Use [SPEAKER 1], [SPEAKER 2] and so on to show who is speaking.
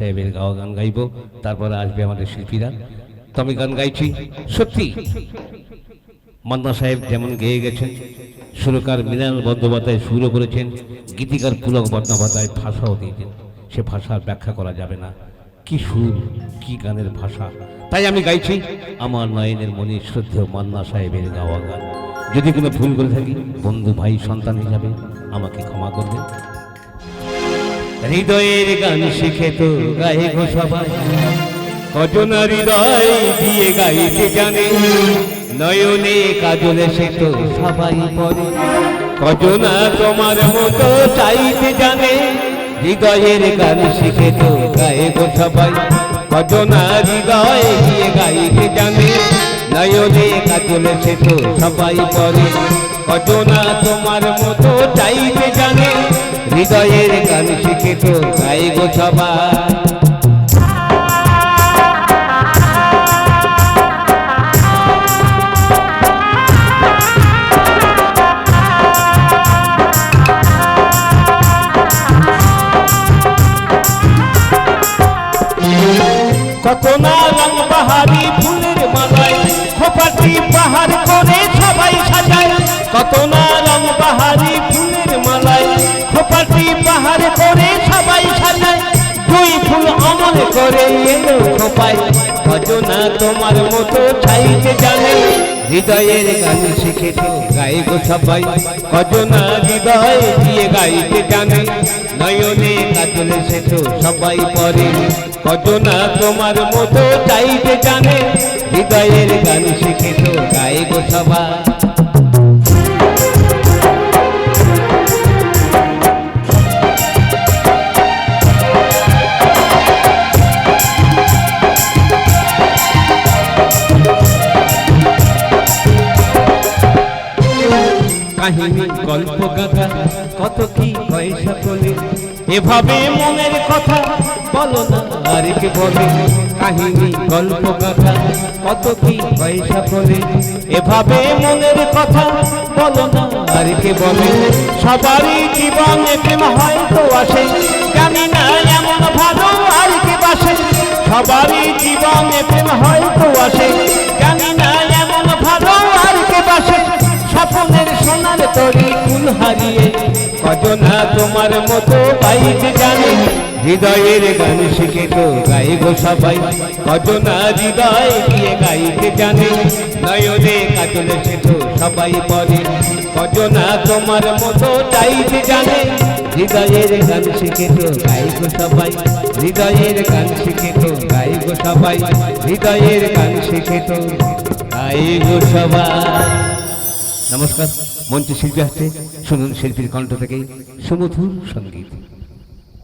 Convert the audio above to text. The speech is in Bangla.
[SPEAKER 1] সাহেবের গাওয়া গান গাইব, তারপরে আসবে আমাদের শিল্পীরা। তো আমি গান গাইছি সত্যি মান্না সাহেব যেমন গেয়ে গেছেন, সুরকার মৃণাল বন্দ্যোপাধ্যায় সুরও করেছেন, গীতিকার পুলক বন্দ্যোপাধ্যায় ভাষাও দিয়েছেন। সে ভাষার ব্যাখ্যা করা যাবে না, কি সুর, কি গানের ভাষা। তাই আমি গাইছি আমার নয়নের মনি শ্রদ্ধেয় মান্না সাহেবের গাওয়া গান। যদি কোনো ভুল করে থাকি বন্ধু ভাই সন্তান হিসাবে আমাকে ক্ষমা করবেন। হৃদয়ের গান শিখে তো গায়ে গো সবাই, কজন হৃদয় দিয়ে গাইতে জানে, নয়নে কাজলে সে তো সবাই পড়ে, কজনা তোমার মতো চাইতে জানে। হৃদয়ের গান শিখে তো গায়ে গো সবাই, কজনা হৃদয় দিয়ে গাইতে জানে, নয়নে কাজলে সে তো সবাই পড়ে, কজনা তোমার মতো চাইতে জানে। হৃদয়ের গান শিখে তো গায়ে গো সবাই। কত না রং বাহারি ফুলের মালায় খোপাটি পাহাড় করে সবাই সাজায়, কত না রং বাহারি ফুলের মালায় খোপাটি পাহাড় করে সবাই সাজায়, দুই ফুল অমল করে এলো খোপায়, কজনা তোমার মতো চাইতে জানে। হৃদয়ের গান শিখে তো গায়ে গো সবাই, কজনা হৃদয় দিয়ে গাইতে জানে, নয়নে কাজলে সে তো সবাই পড়ে, কজনা তোমার মতো চাইতে জানে। হৃদয়ের গান শিখে তো গায়ে গো সবাই। কাহিনী গল্প গাথা কত কি হয় সকলে, এভাবে মনের কথা বলো না আর কি বলে। কাহিনী গল্প গাথা কত কি হয় সকলে, এভাবে মনের কথা বলো না আর কি বলে। সবারই জীবনে প্রেম হয়তো আসে, জানি না এমন ভালো আর কি বাসে। সবারই জীবনে প্রেম হয়তো আসে, জানি না এমন ভালো আর কি বাসে। স্বপ্নের সোনার তরি ফুল হারিয়ে কজনা তোমার মতো গাইতে জানে। হৃদয়ের গান শিখে তো গায়ে গো সবাই, কজনা হৃদয় দিয়ে গাইতে জানে, নয়নে কাজলে সে তো সবাই পড়ে, কজনা তোমার মতো চাইতে জানে। হৃদয়ের গান শিখে তো গায়ে গো সবাই, হৃদয়ের গান শিখে তো গায়ে গো সবাই, হৃদয়ের গান শিখে তো গায়ে গো সবাই। নমস্কার, মঞ্চে শিল্পী আসছে, শুনুন শিল্পীর কণ্ঠ থেকে সুমধুর সঙ্গীত।